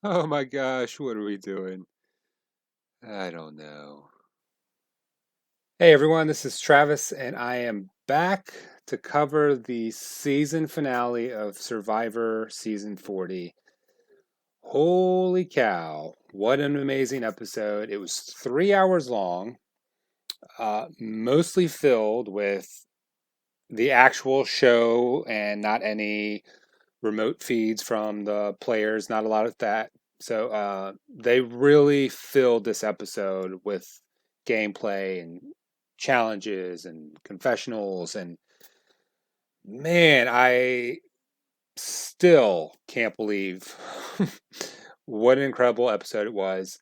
Oh my gosh, what are we doing? I don't know. Hey everyone, this is Travis, and I am back to cover the season finale of Survivor Season 40. Holy cow, what an amazing episode! It was 3 hours long, mostly filled with the actual show and not any remote feeds from the players, not a lot of that. So they really filled this episode with gameplay and challenges and confessionals. And man, I still can't believe what an incredible episode it was.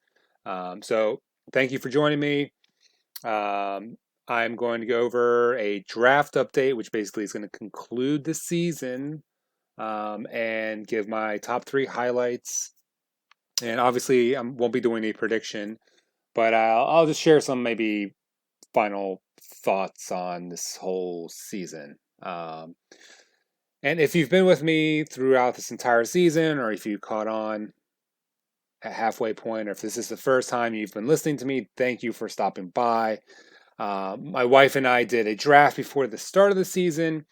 So thank you for joining me. Um, I'm going to go over a draft update, which basically is going to conclude the season and give my top three highlights. And obviously, I won't be doing a prediction, but I'll just share some maybe final thoughts on this whole season. And if you've been with me throughout this entire season, or if you caught on at halfway point, or if this is the first time you've been listening to me, thank you for stopping by. My wife and I did a draft before the start of the season,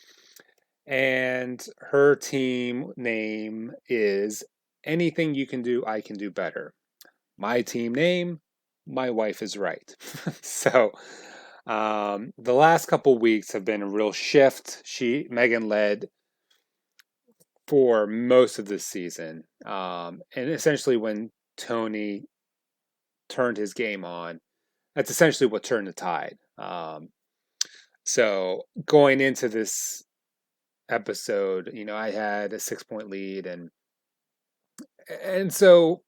and her team name is Anything You Can Do, I Can Do Better. My team name, My Wife Is Right. So the last couple weeks have been a real shift. Megan led for most of this season. And essentially when Tony turned his game on, that's essentially what turned the tide. So going into this episode, I had a 6 point lead, and so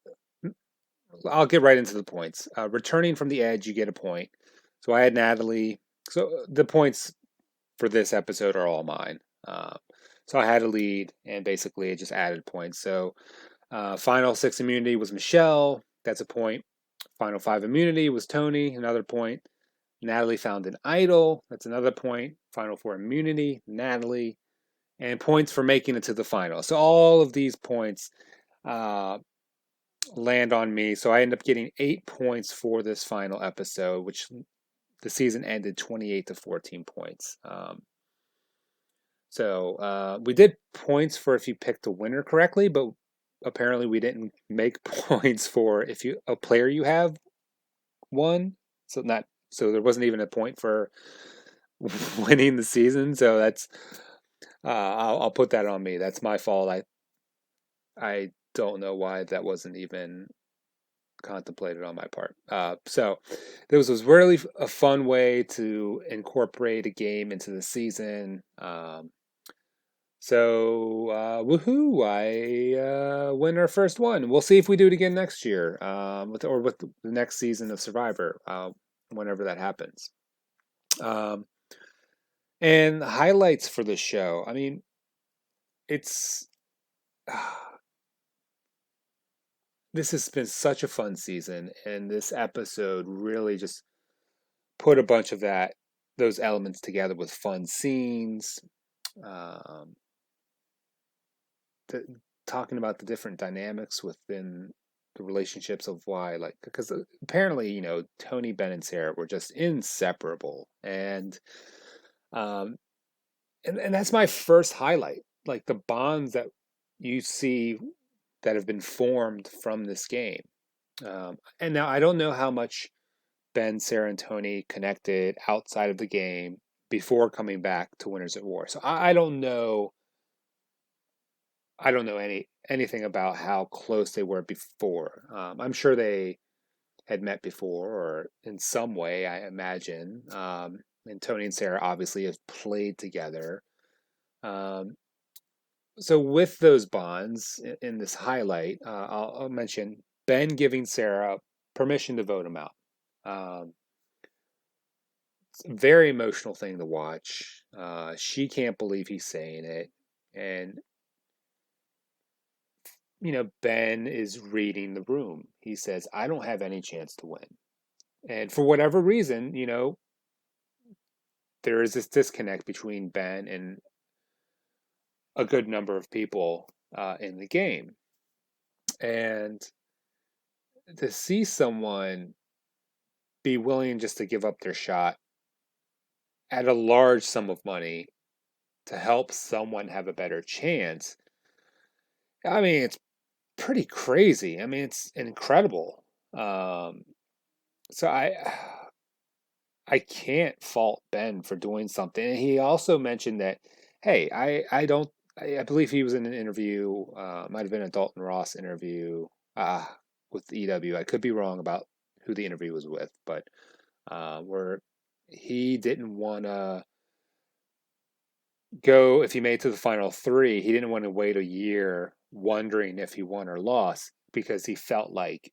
I'll get right into the points. Returning from the edge, you get a point. So I had Natalie. So the points for this episode are all mine. So I had a lead, and basically it just added points. So final six immunity was Michelle. That's a point. Final five immunity was Tony. Another point. Natalie found an idol. That's another point. Final four immunity, Natalie, and points for making it to the final. So all of these points uh, land on me. So I end up getting 8 points for this final episode, which the season ended 28 to 14 points. So we did points for if you picked a winner correctly, but apparently we didn't make points for if you a player you have won. So there wasn't even a point for winning the season. So that's I'll put that on me. That's my fault. I don't know why that wasn't even contemplated on my part. So this was really a fun way to incorporate a game into the season. Woohoo! I win our first one. We'll see if we do it again next year, with the next season of Survivor, whenever that happens. Um, and highlights for the show. I mean, it's this has been such a fun season, and this episode really just put a bunch of those elements together with fun scenes, um, the, talking about the different dynamics within the relationships of why, like, because apparently, Tony, Ben, and Sarah were just inseparable, um, and that's my first highlight, like the bonds that you see that have been formed from this game. And now I don't know how much Ben, Sarah, and Tony connected outside of the game before coming back to Winners at War. So I don't know. I don't know anything about how close they were before. I'm sure they had met before, or in some way, I imagine. And Tony and Sarah obviously have played together. Um, so with those bonds in this highlight, I'll mention Ben giving Sarah permission to vote him out. Um, it's a very emotional thing to watch. She can't believe he's saying it, and Ben is reading the room. He says, "I don't have any chance to win," and for whatever reason, there is this disconnect between Ben and a good number of people in the game. And to see someone be willing just to give up their shot at a large sum of money to help someone have a better chance, I mean, it's pretty crazy. I mean, it's incredible. Um, so I can't fault Ben for doing something. And he also mentioned that, hey, I don't I believe he was in an interview, might have been a Dalton Ross interview uh, with EW. I could be wrong about who the interview was with, but where he didn't want to go if he made it to the final three. He didn't want to wait a year wondering if he won or lost because he felt like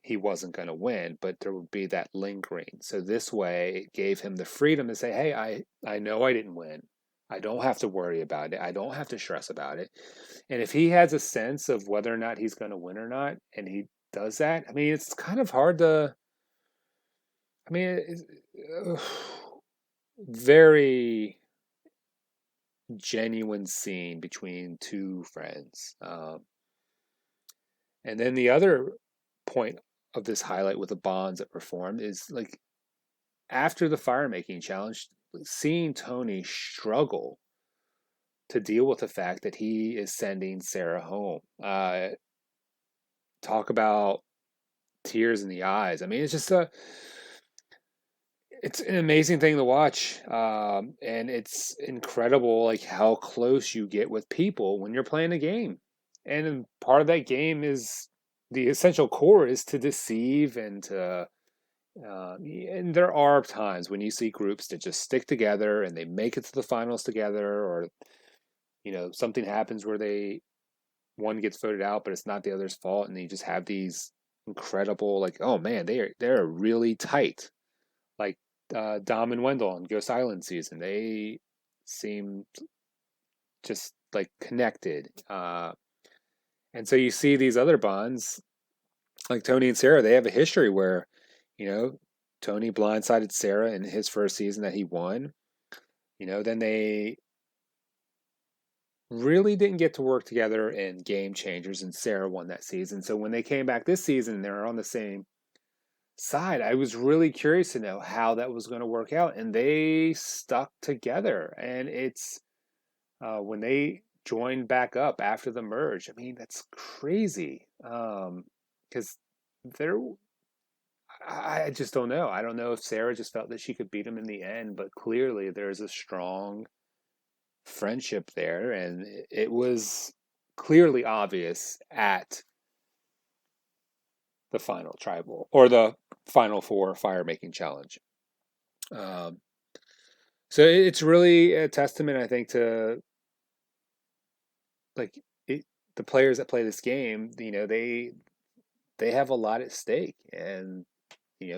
he wasn't going to win, but there would be that lingering. So this way, it gave him the freedom to say, "Hey, I know I didn't win. I don't have to worry about it. I don't have to stress about it." And if he has a sense of whether or not he's going to win or not, and he does that, I mean, it's kind of hard to. I mean, very genuine scene between two friends. And then the other point of this highlight with the bonds that were formed is like after the fire making challenge, seeing Tony struggle to deal with the fact that he is sending Sarah home. Talk about tears in the eyes. I mean, it's an amazing thing to watch, and it's incredible like how close you get with people when you're playing a game. And part of that game is the essential core is to deceive and to and there are times when you see groups that just stick together and they make it to the finals together, or something happens where one gets voted out, but it's not the other's fault, and you just have these incredible like, oh man, they're really tight, like Dom and Wendell on Ghost Island season. They seem just like connected, and so you see these other bonds like Tony and Sarah. They have a history where you know Tony blindsided Sarah in his first season that he won. Then they really didn't get to work together in Game Changers, and Sarah won that season. So when they came back this season, they're on the same side. I was really curious to know how that was going to work out, and they stuck together. And it's when they joined back up after the merge. I mean, that's crazy. Because they're I just don't know. I don't know if Sarah just felt that she could beat him in the end, but clearly there's a strong friendship there, and it was clearly obvious at the final tribal or the final four fire making challenge. Um, so it's really a testament, I think, to like the players that play this game. They have a lot at stake, and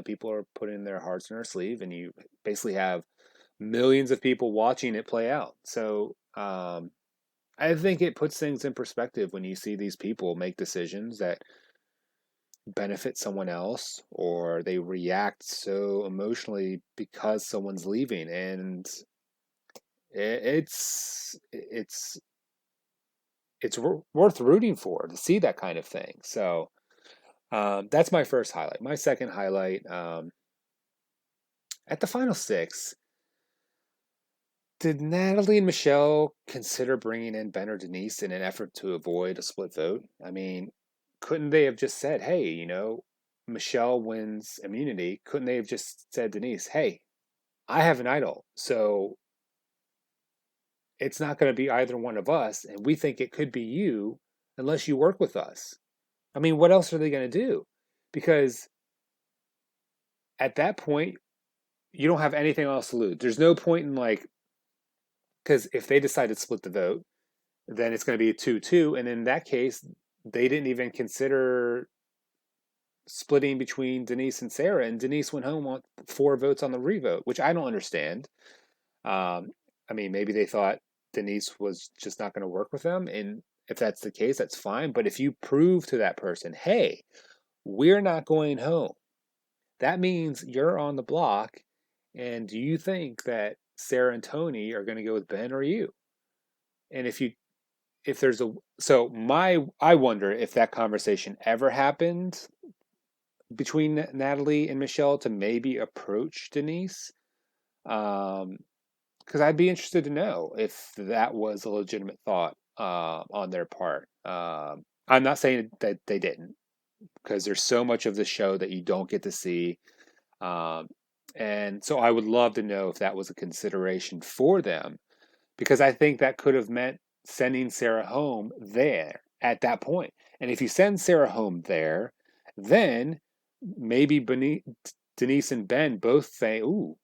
people are putting their hearts in their sleeve, and you basically have millions of people watching it play out. So I think it puts things in perspective when you see these people make decisions that benefit someone else, or they react so emotionally because someone's leaving, and it's worth rooting for to see that kind of thing. So that's my first highlight. My second highlight, at the final six, did Natalie and Michelle consider bringing in Ben or Denise in an effort to avoid a split vote? I mean, couldn't they have just said, hey, Michelle wins immunity? Couldn't they have just said, Denise, hey, I have an idol, so it's not going to be either one of us, and we think it could be you unless you work with us. I mean, what else are they going to do? Because at that point, you don't have anything else to lose. There's no point in like, because if they decide to split the vote, then it's going to be a 2-2. And in that case, they didn't even consider splitting between Denise and Sarah. And Denise went home on 4 votes on the revote, which I don't understand. I mean, maybe they thought Denise was just not going to work with them. And if that's the case, that's fine. But if you prove to that person, hey, we're not going home, that means you're on the block. And do you think that Sarah and Tony are going to go with Ben or you? And if there's a so my I wonder if that conversation ever happened between Natalie and Michelle to maybe approach Denise. Um, because I'd be interested to know if that was a legitimate thought on their part. I'm not saying that they didn't, because there's so much of the show that you don't get to see. Um, and so I would love to know if that was a consideration for them, because I think that could have meant sending Sarah home there at that point. And if you send Sarah home there, then maybe Denise and Ben both say, "Ooh,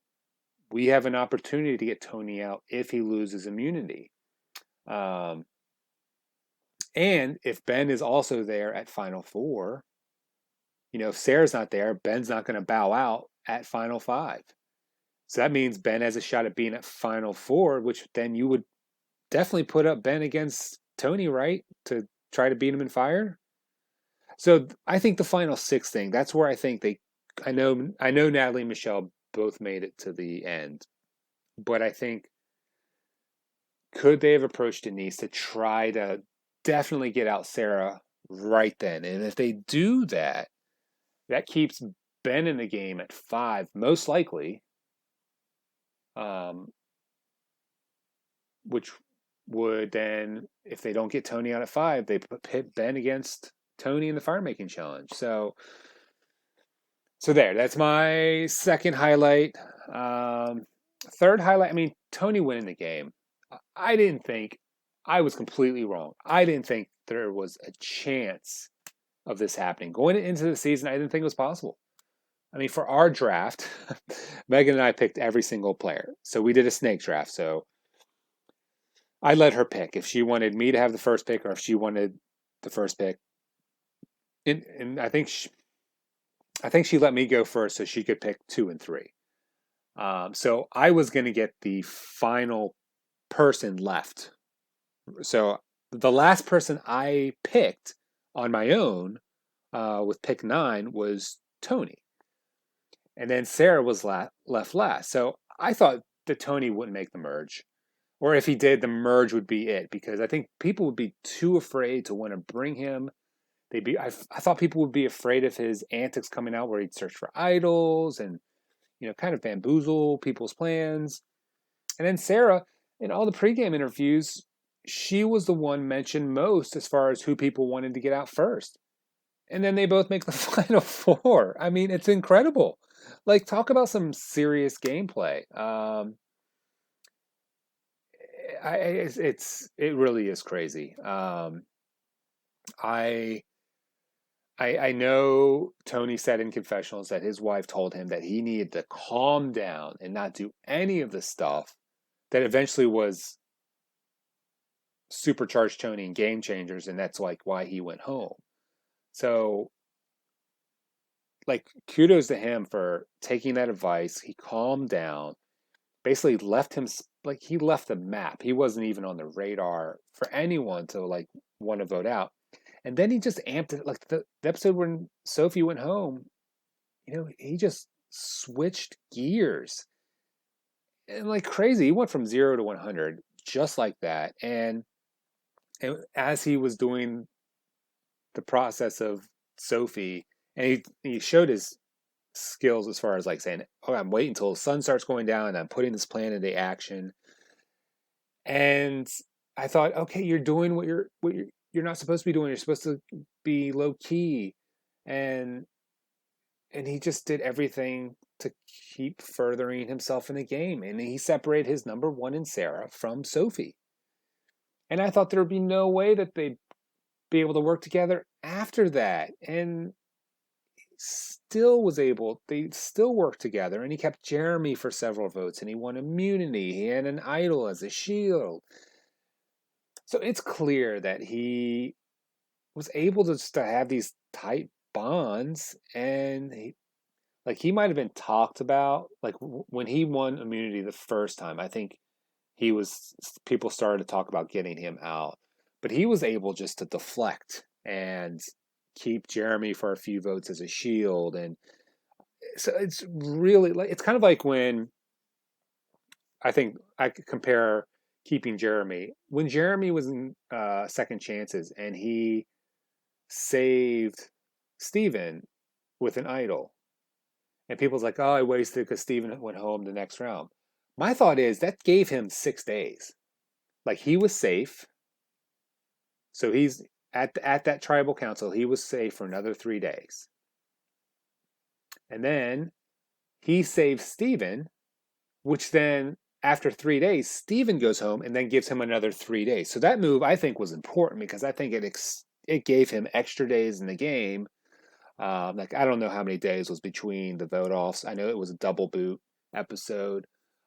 we have an opportunity to get Tony out if he loses immunity." Um, and if Ben is also there at Final Four, if Sarah's not there, Ben's not going to bow out at Final Five. So that means Ben has a shot at being at Final Four, which then you would definitely put up Ben against Tony, right? To try to beat him in fire. So I think the Final Six thing, that's where I think I know Natalie and Michelle both made it to the end. But I think, could they have approached Denise to try to definitely get out Sarah right then? And if they do that, that keeps Ben in the game at five, most likely, um, which would then, if they don't get Tony out at five, they pit Ben against Tony in the fire making challenge. So there, that's my second highlight. Um, Third highlight, I mean, Tony winning the game. I didn't think, I was completely wrong. I didn't think there was a chance of this happening. Going into the season, I didn't think it was possible. I mean, for our draft, Megan and I picked every single player. So we did a snake draft. So I let her pick if she wanted me to have the first pick or if she wanted the first pick. And I think she let me go first so she could pick two and three. So I was going to get the final person left. So the last person I picked on my own with pick 9 was Tony. And then Sarah was left last. So I thought that Tony wouldn't make the merge. Or if he did, the merge would be it, because I think people would be too afraid to want to bring him. I thought people would be afraid of his antics coming out where he'd search for idols and, kind of bamboozle people's plans. And then Sarah, in all the pregame interviews, she was the one mentioned most as far as who people wanted to get out first. And then they both make the final four. I mean, it's incredible. Like, talk about some serious gameplay. It really is crazy. I I know Tony said in confessionals that his wife told him that he needed to calm down and not do any of the stuff that eventually was supercharged Tony and game changers, and that's like why he went home. So, like, kudos to him for taking that advice. He calmed down, basically left him, like, he left the map. He wasn't even on the radar for anyone to like want to vote out. And then he just amped it, like the episode when Sophie went home, he just switched gears and like crazy. He went from 0 to 100 just like that. And as he was doing the process of Sophie, and he showed his skills as far as like saying, "Oh, I'm waiting until the sun starts going down, and I'm putting this plan into action." And I thought, okay, you're doing what you're not supposed to be doing. You're supposed to be low key, and he just did everything to keep furthering himself in the game. And he separated his number one in Sarah from Sophie. And I thought there would be no way that they'd be able to work together after that. And they still worked together. And he kept Jeremy for several votes, and he won immunity. He had an idol as a shield. So it's clear that he was able to just to have these tight bonds, and he might have been talked about, like when he won immunity the first time. I think people started to talk about getting him out, but he was able just to deflect and keep Jeremy for a few votes as a shield. And so it's really like, it's kind of like when I think I could compare keeping Jeremy. When Jeremy was in second chances and he saved Steven with an idol, and people's like, oh, I wasted because Steven went home the next round. My thought is that gave him 6 days. Like he was safe. So he's at that tribal council, he was safe for another 3 days. And then he saves Steven, which then after 3 days, Steven goes home and then gives him another 3 days. So that move I think was important because I think it gave him extra days in the game. Like I don't know how many days was between the vote offs. I know it was a double boot episode,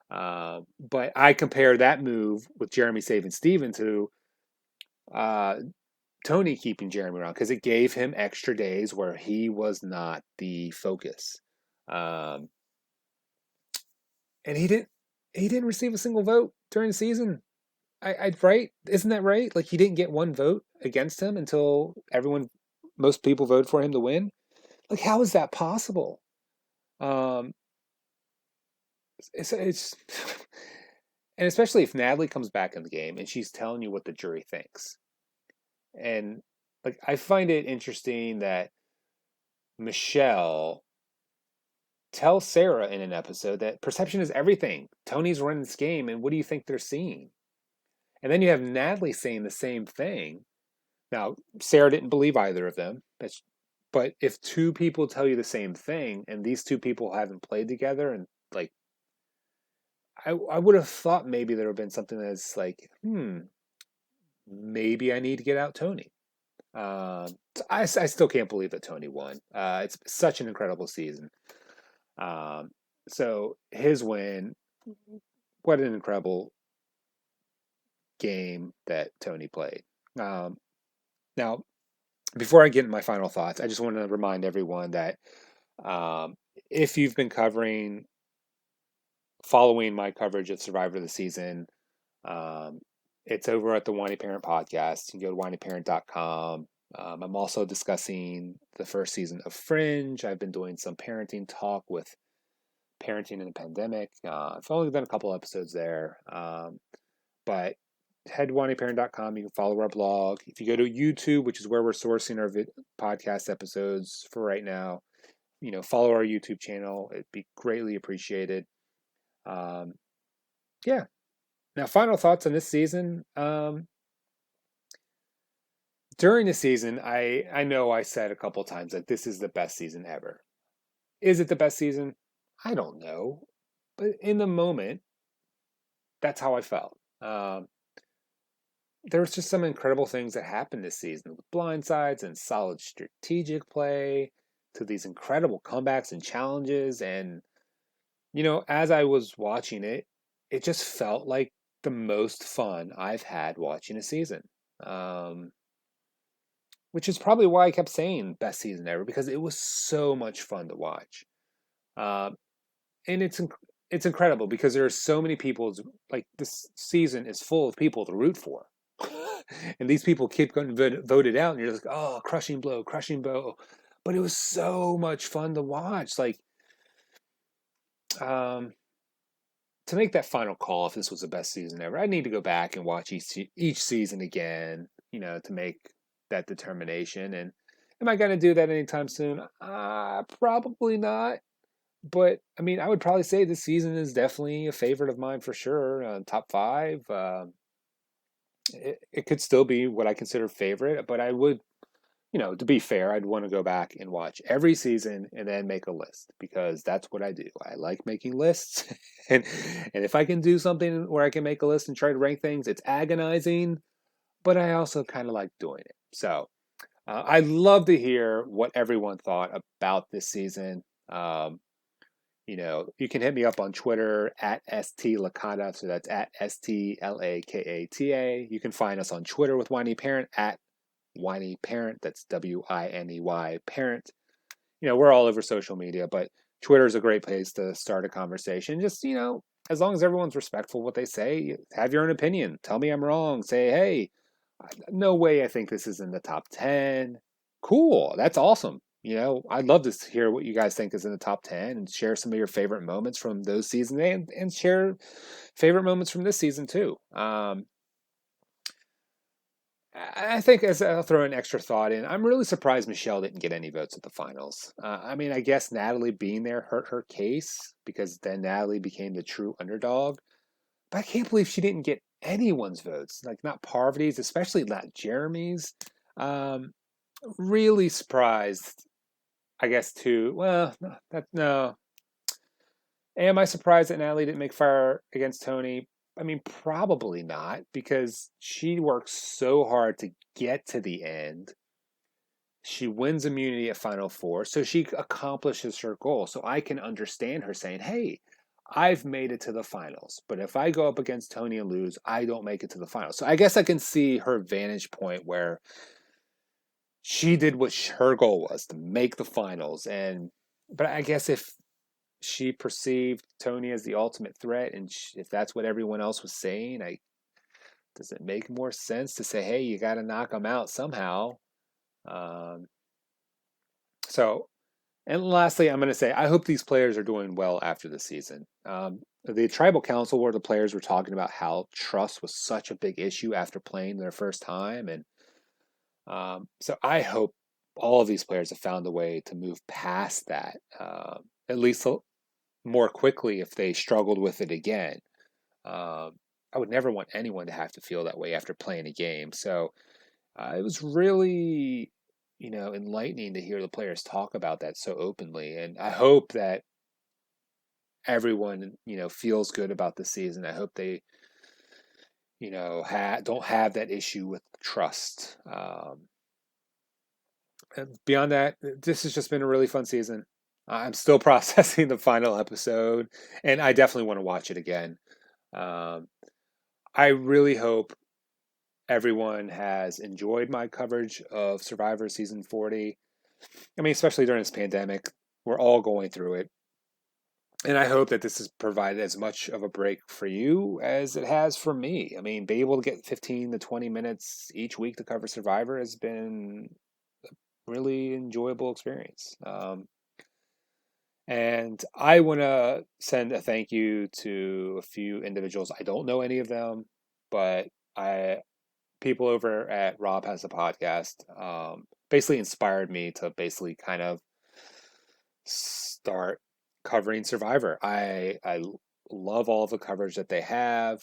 but I compare that move with Jeremy saving Steven to uh, Tony keeping Jeremy around because it gave him extra days where he was not the focus, um, and he didn't receive a single vote during the season. I right? Isn't that right? Like he didn't get one vote against him until most people voted for him to win. Like how is that possible? Um, it's and especially if Natalie comes back in the game and she's telling you what the jury thinks, and like I find it interesting that Michelle tells Sarah in an episode that perception is everything. Tony's running this game, and what do you think they're seeing? And then you have Natalie saying the same thing. Now, Sarah didn't believe either of them. But if two people tell you the same thing, and these two people haven't played together, and like, I would have thought maybe there would have been something that's like, maybe I need to get out Tony. I still can't believe that Tony won. It's such an incredible season. Um, so his win, what an incredible game that Tony played. Um, Now, before I get into my final thoughts, I just want to remind everyone that um, if you've been following my coverage of Survivor of the Season, um, it's over at the Whiny Parent Podcast. You can go to whinyparent.com. I'm also discussing the first season of Fringe. I've been doing some parenting talk with parenting in the pandemic. I've only done a couple episodes there, but head to whinyparent.com. You can follow our blog. If you go to YouTube, which is where we're sourcing our podcast episodes for right now, follow our YouTube channel. It'd be greatly appreciated. Um, yeah. Now, final thoughts on this season. During the season, I know I said a couple times that this is the best season ever. Is it the best season? I don't know. But in the moment, that's how I felt. There was just some incredible things that happened this season with blindsides and solid strategic play to these incredible comebacks and challenges. And, as I was watching it, it just felt like the most fun I've had watching a season. Which is probably why I kept saying best season ever because it was so much fun to watch. Um, and it's incredible because there are so many people. Like this season is full of people to root for, and these people keep getting voted out, and you're just like, oh, crushing blow, crushing blow. But it was so much fun to watch. Like, to make that final call, if this was the best season ever, I need to go back and watch each season again, to make that determination. And am I going to do that anytime soon? Probably not. But I mean, I would probably say this season is definitely a favorite of mine for sure. Top five. It could still be what I consider favorite, but I would, to be fair, I'd want to go back and watch every season and then make a list because that's what I do. I like making lists, and if I can do something where I can make a list and try to rank things, it's agonizing, but I also kind of like doing it. So I'd love to hear what everyone thought about this season. You can hit me up on Twitter at STLakata. So that's at STLAKATA. You can find us on Twitter with Whiny Parent at Whiny Parent. That's WINEY Parent. We're all over social media, but Twitter is a great place to start a conversation. Just, as long as everyone's respectful of what they say, have your own opinion. Tell me I'm wrong. Say, hey, no way I think this is in the top 10. Cool. That's awesome. I'd love to hear what you guys think is in the top 10 and share some of your favorite moments from those seasons and share favorite moments from this season too. I think as I'll throw an extra thought in, I'm really surprised Michelle didn't get any votes at the finals. I mean, I guess Natalie being there hurt her case because then Natalie became the true underdog. But I can't believe she didn't get anyone's votes, like not Parvati's, especially not Jeremy's. Um, really surprised, I guess, too. Well, no. Am I surprised that Natalie didn't make fire against Tony? I mean, probably not, because she works so hard to get to the end. She wins immunity at Final Four, so she accomplishes her goal. So I can understand her saying, hey, I've made it to the finals, but if I go up against Tony and lose, I don't make it to the finals. So I guess I can see her vantage point where she did what her goal was to make the finals. But I guess if she perceived Tony as the ultimate threat, and if that's what everyone else was saying, does it make more sense to say, hey, you got to knock him out somehow? Um, so And lastly, I'm going to say I hope these players are doing well after the season. The tribal council, where the players were talking about how trust was such a big issue after playing their first time, and so I hope all of these players have found a way to move past that, at least more quickly if they struggled with it again. Um, I would never want anyone to have to feel that way after playing a game. So it was really, enlightening to hear the players talk about that so openly. And I hope that everyone, feels good about the season. I hope they, don't have that issue with trust. And beyond that, this has just been a really fun season. I'm still processing the final episode, and I definitely want to watch it again. Um, I really hope everyone has enjoyed my coverage of Survivor season 40. I mean, especially during this pandemic, we're all going through it. And I hope that this has provided as much of a break for you as it has for me. I mean, being able to get 15 to 20 minutes each week to cover Survivor has been a really enjoyable experience. And I want to send a thank you to a few individuals. I don't know any of them, but I people over at Rob Has a Podcast basically inspired me to basically kind of start covering Survivor. I love all of the coverage that they have.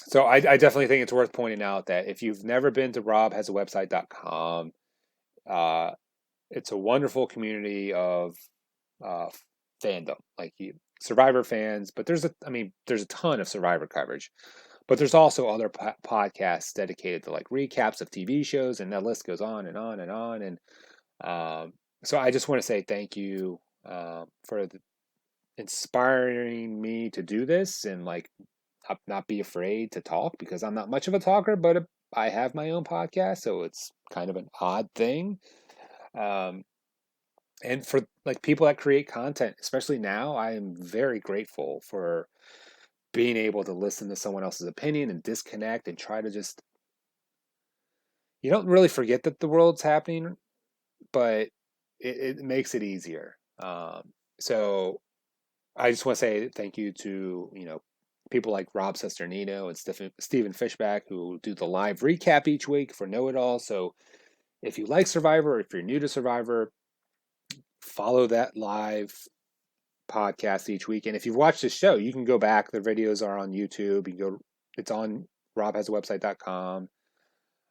So I definitely think it's worth pointing out that if you've never been to robhasawebsite.com, uh, it's a wonderful community of uh, fandom, like Survivor fans. But there's a ton of Survivor coverage. But there's also other podcasts dedicated to like recaps of TV shows, and that list goes on and on and on. And so I just want to say thank you for inspiring me to do this and like not be afraid to talk because I'm not much of a talker, but I have my own podcast, so it's kind of an odd thing. Um, and for like people that create content, especially now, I am very grateful for being able to listen to someone else's opinion and disconnect and try to just you don't really forget that the world's happening, but it makes it easier. So I just want to say thank you to people like Rob Sesternino and Stephen Fishback who do the live recap each week for Know It All. So if you like Survivor, or if you're new to Survivor, follow that live podcast each week. And if you've watched the show, you can go back. The videos are on YouTube. You can go. It's on robhasawebsite.com.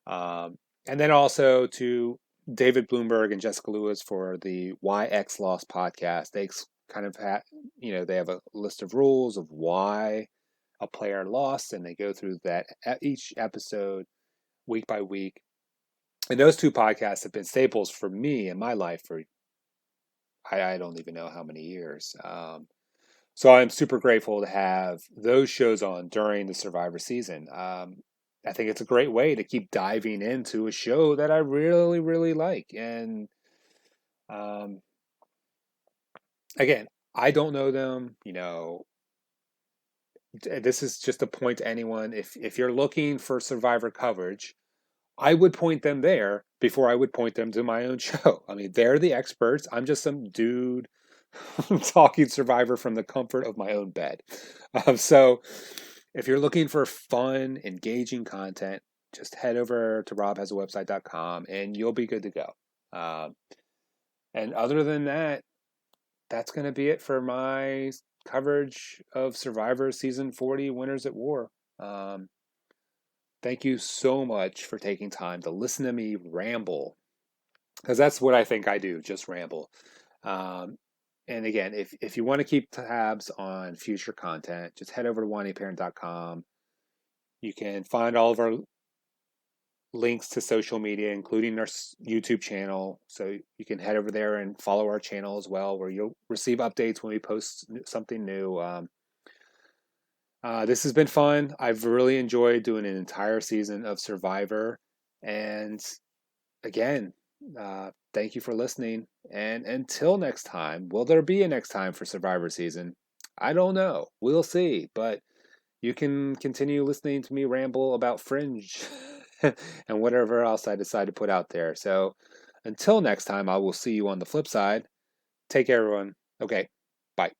And then also to David Bloomberg and Jessica Lewis for the Why X Lost podcast. They kind of they have a list of rules of why a player lost, and they go through that at each episode week by week. And those two podcasts have been staples for me in my life for I don't even know how many years. So I'm super grateful to have those shows on during the Survivor season. I think it's a great way to keep diving into a show that I really, really like. And um, again, I don't know them. This is just a point to anyone. If you're looking for Survivor coverage, I would point them there before I would point them to my own show. I mean, they're the experts. I'm just some dude talking Survivor from the comfort of my own bed. So if you're looking for fun, engaging content, just head over to robhasawebsite.com and you'll be good to go. Um, and other than that, that's going to be it for my coverage of Survivor Season 40 Winners at War. Um, Thank you so much for taking time to listen to me ramble, because that's what I think I do, just ramble. Um, and again, if you want to keep tabs on future content, just head over to wannaparent.com. You can find all of our links to social media, including our YouTube channel. So you can head over there and follow our channel as well, where you'll receive updates when we post something new. This has been fun. I've really enjoyed doing an entire season of Survivor. And again, thank you for listening. And until next time, will there be a next time for Survivor season? I don't know. We'll see. But you can continue listening to me ramble about Fringe and whatever else I decide to put out there. So until next time, I will see you on the flip side. Take care, everyone. Okay. Bye.